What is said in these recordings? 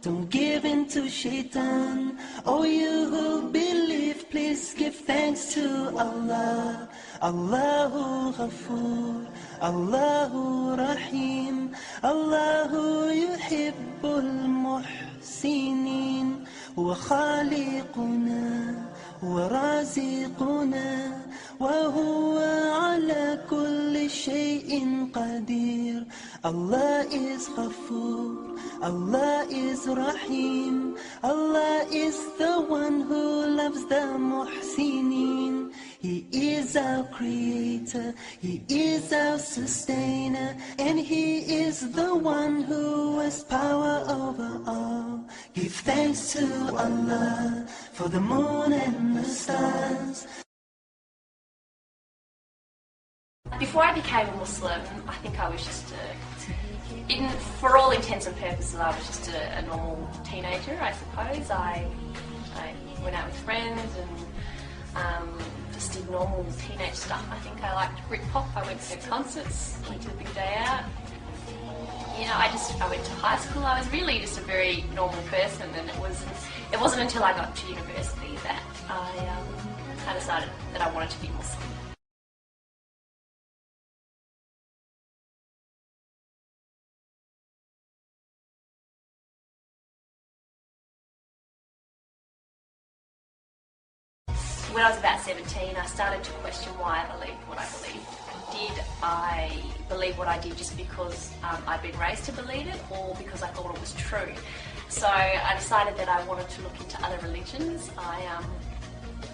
Don't give in to shaitan. Oh, you who believe, please give thanks to Allah. Allahu Ghafoor, Allahu Rahim, Allahu yuhibbul muhsinin. Wa khaliquna, wa raziquna, wa huwa ala kulli shay'in qadir. Allah is Ghafoor, Allah is Rahim, Allah is the one who loves the muhsinin. He is our creator, He is our sustainer, and He is the one who has power over all. Give thanks to Allah for the moon and the stars. Before I became a Muslim, I think I was just for all intents and purposes, I was just a normal teenager, I suppose. I went out with friends and just did normal teenage stuff. I think I liked Britpop. I went to concerts, went to a big day out. You know, I went to high school. I was really just a very normal person, and it wasn't until I got to university that I decided that I wanted to be Muslim. When I was about 17, I started to question why I believed what I believed. Did I believe what I did just because I'd been raised to believe it, or because I thought it was true? So I decided that I wanted to look into other religions. I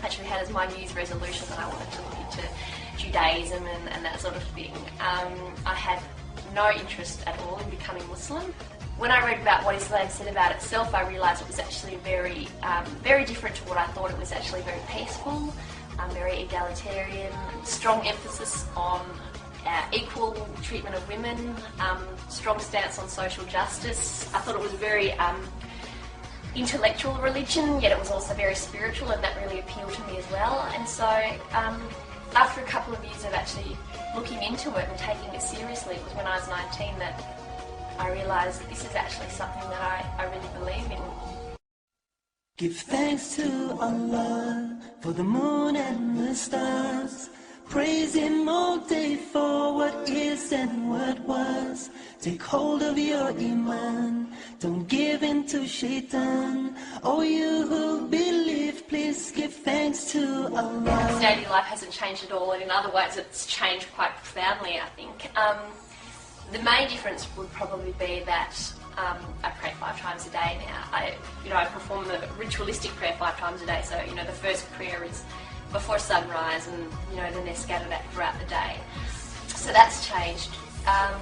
actually had as my New Year's resolution that I wanted to look into Judaism and that sort of thing. I had no interest at all in becoming Muslim. When I read about what Islam said about itself, I realised it was actually very different to what I thought. It was actually very peaceful, very egalitarian, strong emphasis on equal treatment of women, strong stance on social justice. I thought it was a very intellectual religion, yet it was also very spiritual, and that really appealed to me as well. And so after a couple of years of actually looking into it and taking it seriously, it was when I was 19 that I realised that this is actually something that I really believe in. Give thanks to Allah for the moon and the stars. Praise Him all day for what is and what was. Take hold of your iman, don't give in to shaitan. Oh, you who believe, please give thanks to Allah. Daily life hasn't changed at all, and in other ways it's changed quite profoundly, I think. The main difference would probably be that I pray 5 times a day now. I perform the ritualistic prayer 5 times a day. So, the first prayer is before sunrise, and, then they're scattered out throughout the day. So that's changed.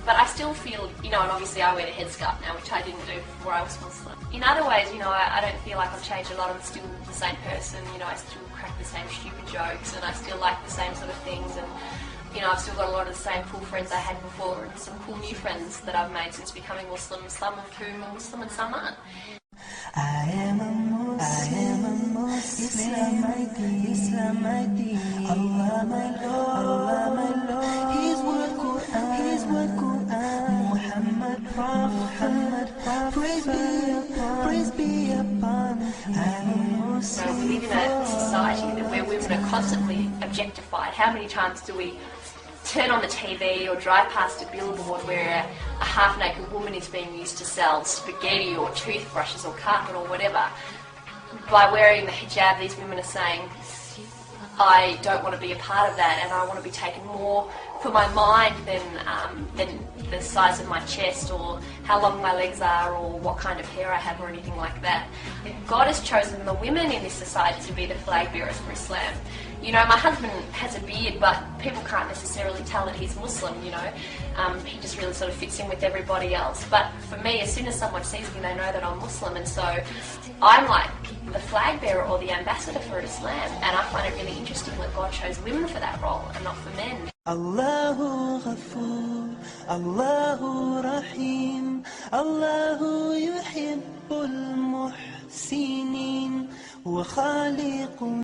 But I still feel, and obviously I wear the headscarf now, which I didn't do before I was Muslim. In other ways, I don't feel like I've changed a lot. I'm still the same person. I still crack the same stupid jokes, and I still like the same sort of things. And I've still got a lot of the same cool friends I had before, and some cool new friends that I've made since becoming Muslim, some of whom are Muslim and some aren't. I am a Muslim, İSLAMİYET, Allah my Lord, His word Quran, Muhammad Prophet, praise be upon. I'm a Muslim. We live in a society where women are constantly objectified. How many times do we turn on the TV or drive past a billboard where a half-naked woman is being used to sell spaghetti or toothbrushes or carpet or whatever? By wearing the hijab, these women are saying, I don't want to be a part of that, and I want to be taken more for my mind than the size of my chest or how long my legs are or what kind of hair I have or anything like that. God has chosen the women in this society to be the flag bearers for Islam. My husband has a beard, but people can't necessarily tell that he's Muslim, He just really sort of fits in with everybody else. But for me, as soon as someone sees me, they know that I'm Muslim, and so I'm like the flag bearer or the ambassador for Islam, and I find it really interesting that God chose women for that role and not for men. Allahu Ghafoor, Allahu Rahim, Allahu yuhibbul muhsinin, wa khaliqun.